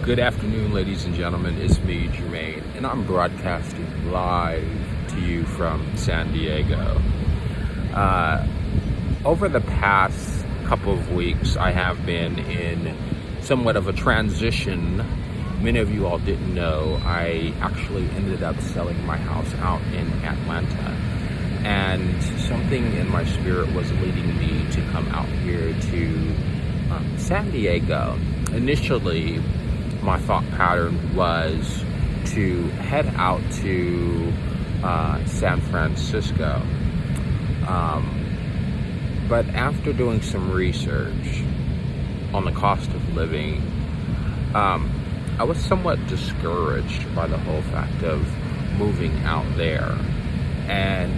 Good afternoon, ladies and gentlemen. It's me, Jermaine, and I'm broadcasting live to you from San Diego. Over the past couple of weeks, I have been in somewhat of a transition. Many of you all didn't know, I actually ended up selling my house out in Atlanta. And something in my spirit was leading me to come out here to San Diego. Initially, my thought pattern was to head out to San Francisco. But after doing some research on the cost of living, I was somewhat discouraged by the whole fact of moving out there. And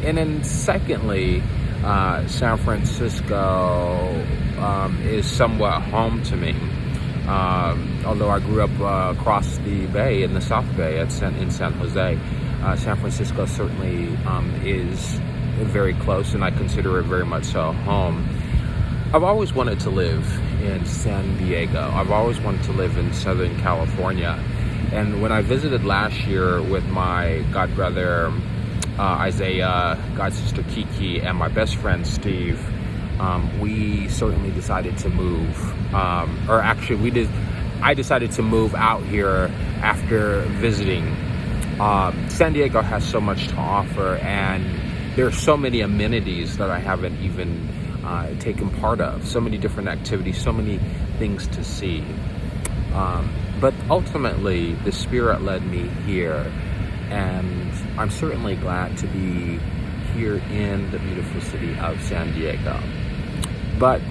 then secondly, San Francisco is somewhat home to me. Although I grew up across the bay, in the South Bay in San Jose, San Francisco certainly is very close, and I consider it very much so home. I've always wanted to live in San Diego. I've always wanted to live in Southern California. And when I visited last year with my godbrother Isaiah, godsister Kiki, and my best friend Steve, we certainly decided to move. I decided to move out here after visiting. San Diego has so much to offer, and there are so many amenities that I haven't even taken part of. So many different activities, so many things to see. But ultimately, the Spirit led me here, and I'm certainly glad to be here in the beautiful city of San Diego. But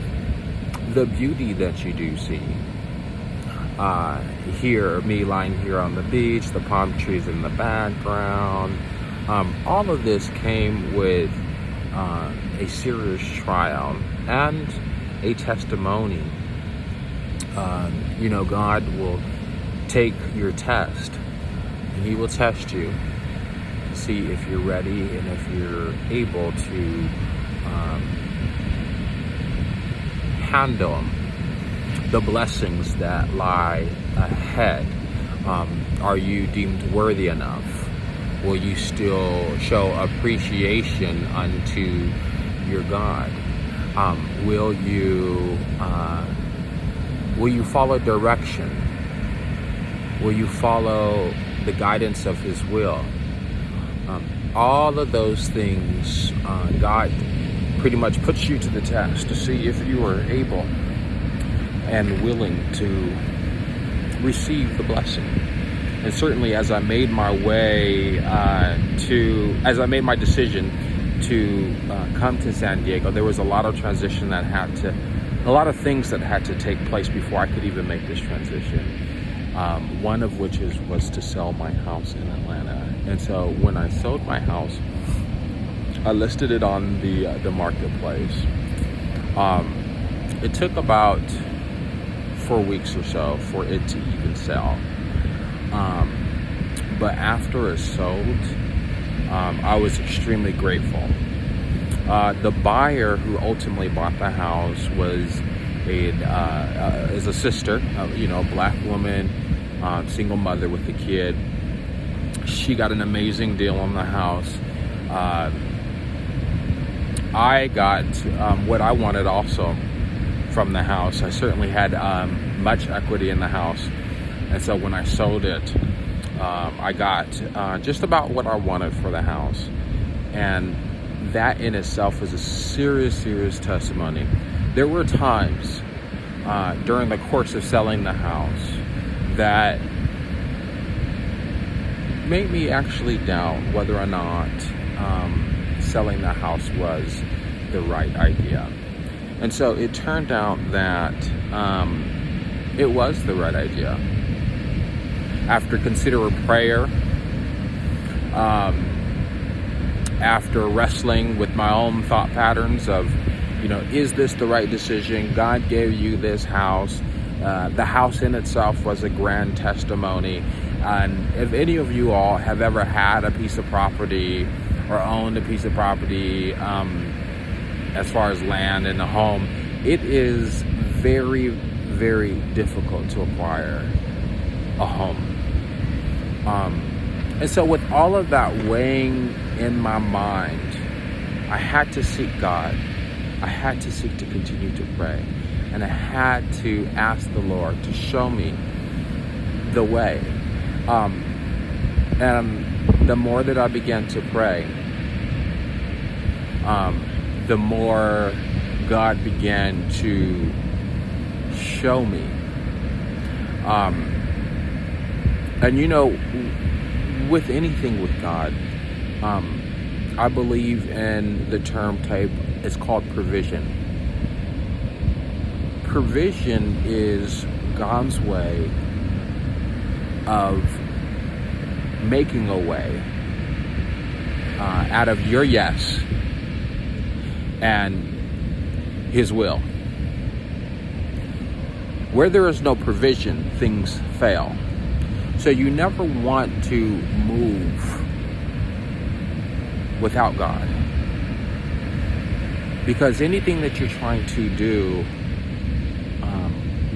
the beauty that you do see here, me lying here on the beach, the palm trees in the background, all of this came with a serious trial and a testimony. God will take your test, and He will test you to see if you're ready and if you're able to handle the blessings that lie ahead. Are you deemed worthy enough? Will you still show appreciation unto your God? Will you follow direction? Will you follow the guidance of His will? All of those things, God pretty much puts you to the test to see if you are able and willing to receive the blessing. And certainly, as I made my decision to come to San Diego, there was a lot of transition a lot of things that had to take place before I could even make this transition. One of which was to sell my house in Atlanta. And so when I sold my house, I listed it on the marketplace. It took about 4 weeks or so for it to even sell. But after it sold, I was extremely grateful. The buyer who ultimately bought the house was is a sister, a black woman, single mother with a kid. She got an amazing deal on the house. I got what I wanted also from the house. I certainly had much equity in the house, and so when I sold it, I got just about what I wanted for the house. And that in itself was a serious testimony. There were times during the course of selling the house that made me actually doubt whether or not selling the house was the right idea. And so it turned out that it was the right idea. After considerable prayer, after wrestling with my own thought patterns of, is this the right decision? God gave you this house. The house in itself was a grand testimony. And if any of you all have ever had a piece of property or owned a piece of property, as far as land and a home, it is very, very difficult to acquire a home. And so with all of that weighing in my mind, I had to seek God. I had to seek to continue to pray. And I had to ask the Lord to show me the way. And the more that I began to pray, the more God began to show me. And you know, with anything with God, I believe in the term type, it's called provision. Provision is God's way of making a way out of your yes and His will. Where there is no provision, things fail. So you never want to move without God. Because anything that you're trying to do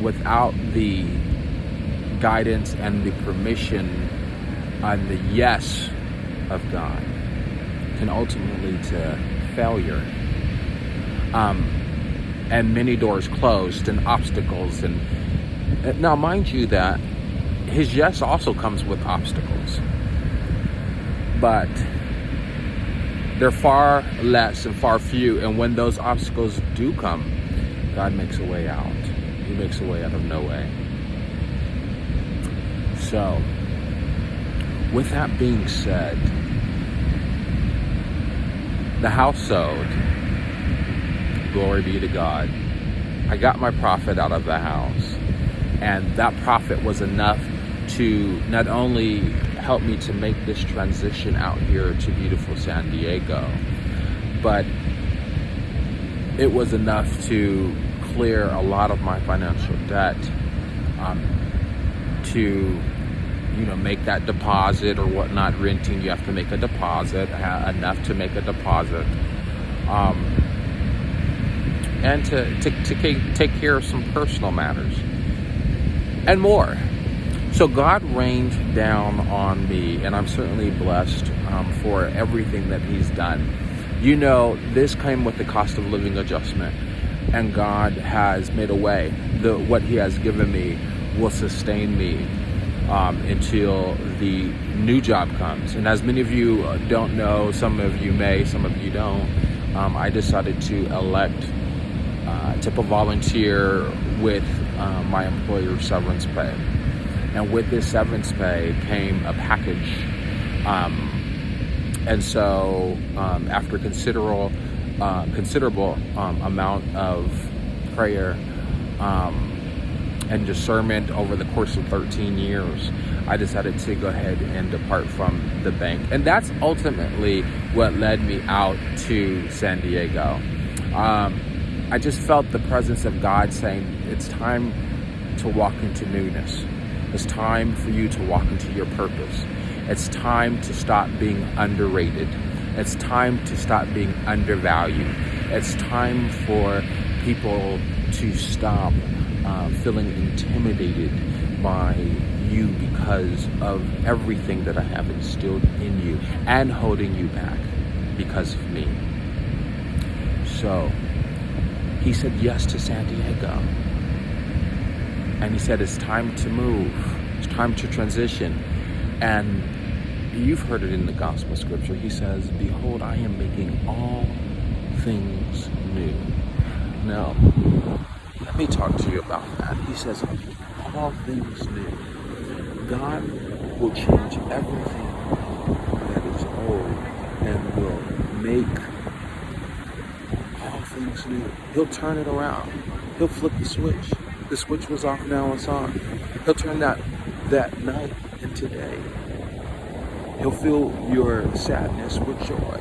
without the guidance and the permission and the yes of God can ultimately lead to failure. And many doors closed and obstacles. And now mind you that His yes also comes with obstacles. But they're far less and far few. And when those obstacles do come, God makes a way out. He makes a way out of no way. So, with that being said, the house sold. Glory be to God. I got my profit out of the house. And that profit was enough to not only help me to make this transition out here to beautiful San Diego, but it was enough to clear a lot of my financial debt, to make that deposit or whatnot. Renting, you have to make a deposit, enough to make a deposit, and to take care of some personal matters and more. So God rained down on me, and I'm certainly blessed for everything that He's done. This came with the cost of living adjustment, and God has made a way. What He has given me will sustain me until the new job comes. And as many of you don't know, some of you may, some of you don't, I decided to elect to volunteer with my employer severance pay. And with this severance pay came a package. And so after considerable amount of prayer and discernment over the course of 13 years, I decided to go ahead and depart from the bank. And that's ultimately what led me out to San Diego. I just felt the presence of God saying, it's time to walk into newness. It's time for you to walk into your purpose. It's time to stop being underrated. It's time to stop being undervalued. It's time for people to stop feeling intimidated by you because of everything that I have instilled in you and holding you back because of me. So He said yes to San Diego. And He said, it's time to move. It's time to transition. And you've heard it in the gospel scripture. He says, behold, I am making all things new. Now, let me talk to you about that. He says, all things new. God will change everything that is old and will make all things new. He'll turn it around. He'll flip the switch. The switch was off, now it's on. He'll turn that night into day. He'll fill your sadness with joy.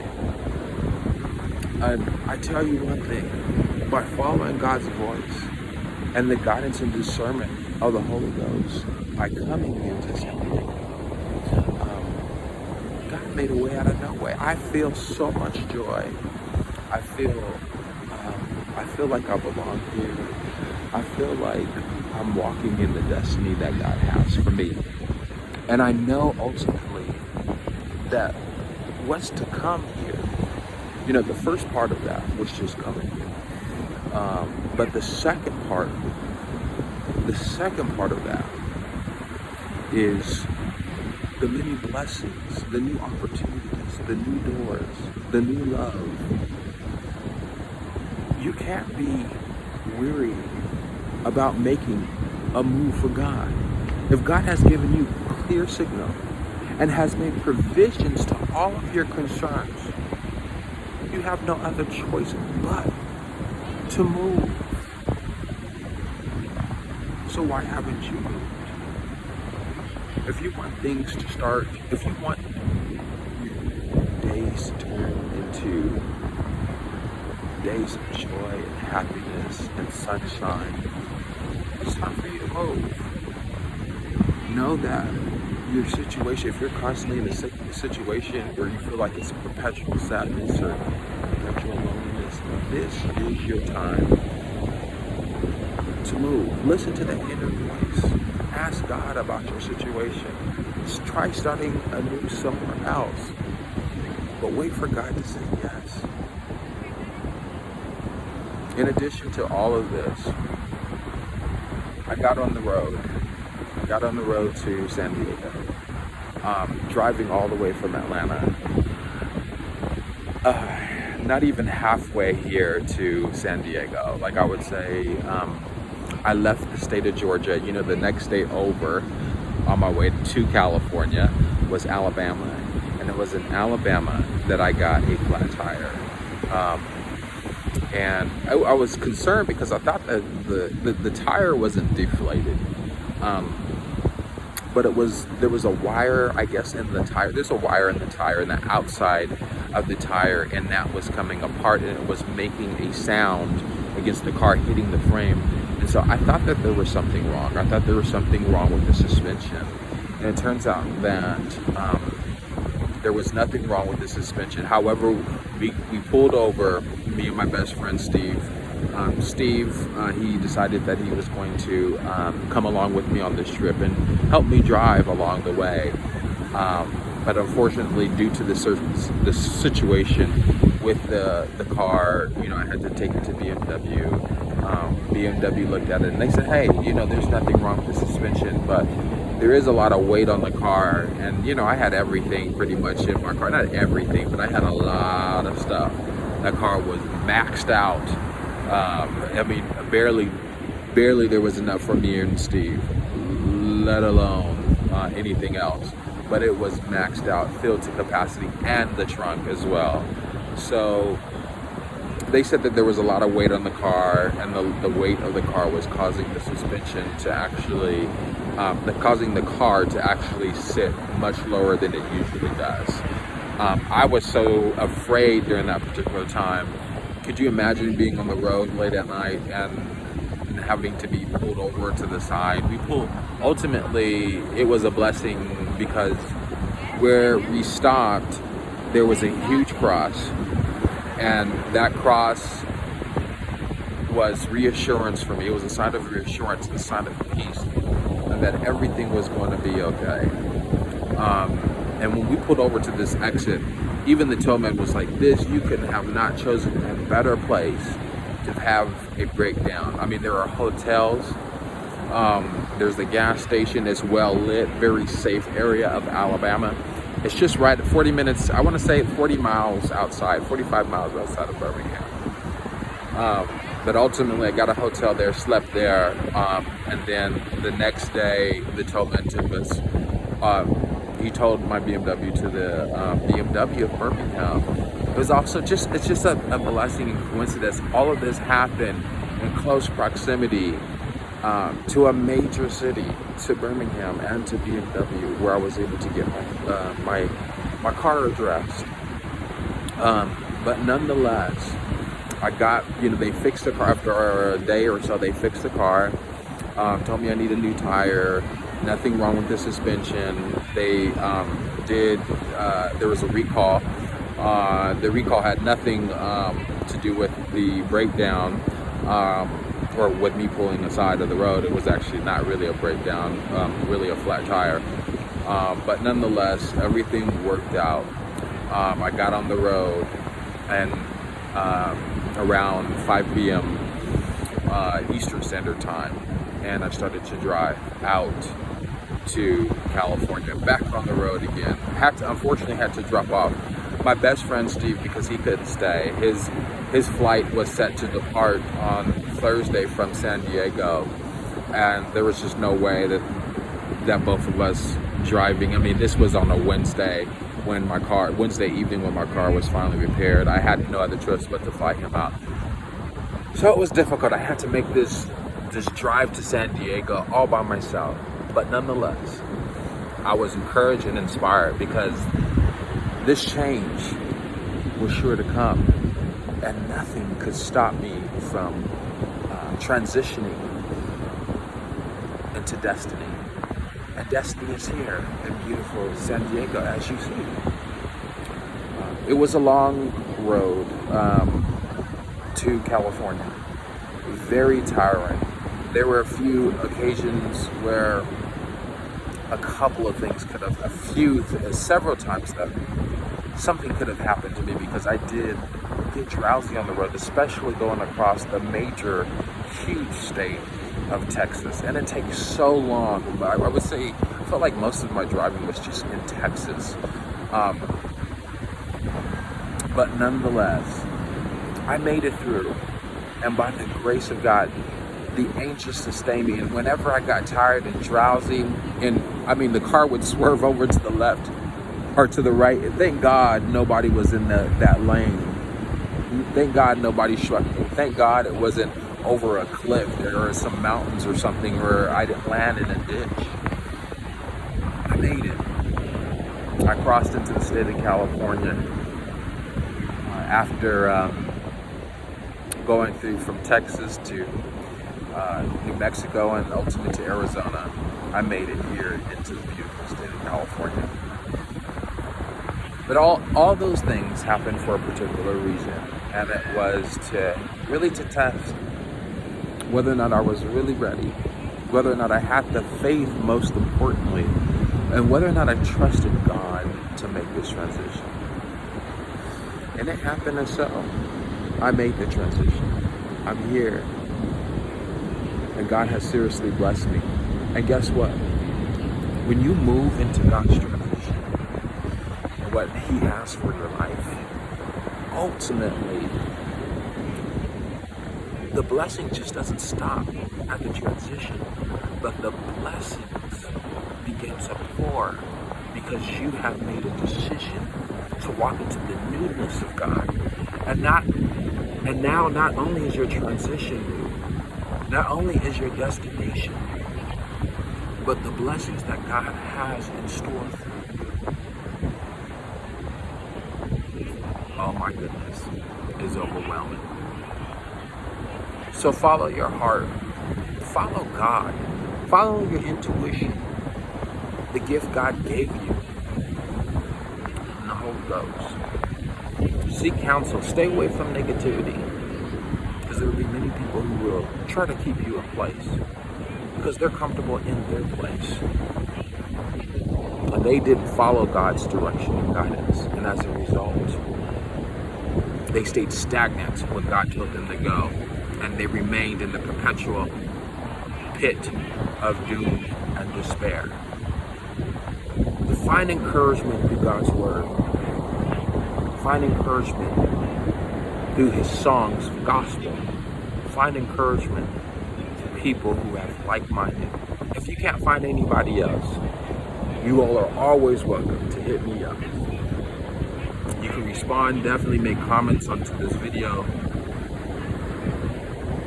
And I tell you one thing, by following God's voice and the guidance and discernment of the Holy Ghost, by coming here to San Diego, God made a way out of no way. I feel so much joy. I feel like I belong here. I feel like I'm walking in the destiny that God has for me. And I know ultimately that what's to come here, the first part of that was just coming. But the second part of that is the many blessings, the new opportunities, the new doors, the new love. You can't be weary about making a move for God. If God has given you clear signal and has made provisions to all of your concerns, you have no other choice but to move. So why haven't you moved? If you want things to start, if you want days to turn into days of joy and happiness and sunshine, it's time for you to move. Know that your situation, if you're constantly in a situation where you feel like it's perpetual sadness or perpetual loneliness, this is your time to move. Listen to the inner voice. Ask God about your situation. Try starting anew somewhere else. But wait for God to say yes. In addition to all of this, I got on the road. To San Diego, driving all the way from Atlanta. Not even halfway here to San Diego. Like I would say, I left the state of Georgia. The next state over on my way to California was Alabama. And it was in Alabama that I got a flat tire. And I was concerned because I thought that the tire wasn't deflated. But there was a wire, I guess, in the tire. There's a wire in the tire, in the outside of the tire, and that was coming apart, and it was making a sound against the car hitting the frame. And so I thought that there was something wrong. I thought there was something wrong with the suspension. And it turns out that there was nothing wrong with the suspension. However, we pulled over, me and my best friend, Steve. He decided that he was going to come along with me on this trip and help me drive along the way. But unfortunately, due to the situation with the car, I had to take it to BMW. BMW looked at it and they said, hey, there's nothing wrong with the suspension, but there is a lot of weight on the car. And, I had everything pretty much in my car. Not everything, but I had a lot of stuff. That car was maxed out. Barely there was enough for me and Steve, let alone anything else. But it was maxed out, filled to capacity, and the trunk as well. So they said that there was a lot of weight on the car, and the weight of the car was causing the suspension to actually, causing the car to actually sit much lower than it usually does. I was so afraid during that particular time. Could you imagine being on the road late at night and having to be pulled over to the side? Ultimately, it was a blessing because where we stopped, there was a huge cross, and that cross was reassurance for me. It was a sign of reassurance, a sign of peace, and that everything was going to be okay. And when we pulled over to this exit, even the tollman was like, you could have not chosen a better place to have a breakdown. There are hotels, there's the gas station, it's well lit, very safe area of Alabama. It's just right at 40 minutes, I want to say 45 miles outside of Birmingham. But ultimately I got a hotel there, slept there, and then the next day the tollman took us, he told my BMW to the BMW of Birmingham. It was also it's just a blessing and coincidence. All of this happened in close proximity to a major city, to Birmingham and to BMW, where I was able to get my car addressed. But nonetheless, I got, they fixed the car after a day or so. They fixed the car, told me I need a new tire. Nothing wrong with the suspension. They there was a recall. The recall had nothing to do with the breakdown. or with me pulling the side of the road. It was actually not really a breakdown, really a flat tire. But nonetheless, everything worked out. I got on the road, and around 5 p.m. Eastern Standard Time, and I started to drive out to California, back on the road again. Unfortunately had to drop off my best friend Steve because he couldn't stay. His flight was set to depart on Thursday from San Diego, and there was just no way that both of us driving. I mean, this was on a Wednesday evening when my car was finally repaired. I had no other choice but to fly him out. So it was difficult. I had to make this drive to San Diego all by myself. But nonetheless, I was encouraged and inspired because this change was sure to come, and nothing could stop me from transitioning into destiny. And destiny is here in beautiful San Diego, as you see. It was a long road to California, very tiring. There were a few occasions where several times that something could have happened to me, because I did get drowsy on the road, especially going across the major, huge state of Texas. And it takes so long. I would say, I felt like most of my driving was just in Texas. But nonetheless, I made it through. And by the grace of God, the angels sustained me. And whenever I got tired and drowsy, the car would swerve over to the left or to the right. And thank God nobody was in that lane. Thank God nobody struck me. Thank God it wasn't over a cliff or some mountains or something where I didn't land in a ditch. I made it. I crossed into the state of California after going through from Texas to New Mexico and ultimately to Arizona. I made it here into the beautiful state of California. But all those things happened for a particular reason, and it was to test whether or not I was really ready, whether or not I had the faith, most importantly, and whether or not I trusted God to make this transition. And it happened, and so I made the transition. I'm here. And God has seriously blessed me. And guess what? When you move into God's transition and what He has for your life, ultimately, the blessing just doesn't stop at the transition, but the blessings begin to pour because you have made a decision to walk into the newness of God. And now not only is your transition new, not only is your destination, but the blessings that God has in store for you, oh my goodness, is overwhelming. So follow your heart, follow God, follow your intuition, the gift God gave you, and the Holy Ghost. Seek counsel, stay away from negativity, because there will be many people who will try to keep you in place because they're comfortable in their place. And they didn't follow God's direction and guidance, and as a result, they stayed stagnant when God told them to go, and they remained in the perpetual pit of doom and despair. Find encouragement through God's word. Find encouragement through His songs of gospel. Find encouragement through people who have like-minded. If you can't find anybody else, you all are always welcome to hit me up. You can respond, definitely make comments onto this video,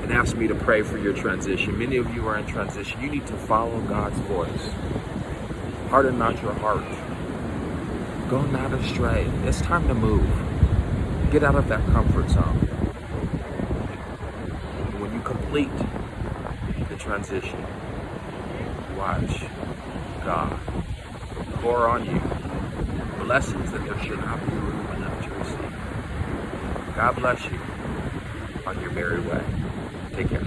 and ask me to pray for your transition. Many of you are in transition. You need to follow God's voice. Harden not your heart. Go not astray. It's time to move. Get out of that comfort zone. And when you complete the transition, watch God pour on you blessings that there should not be room enough to receive. God bless you on your merry way. Take care.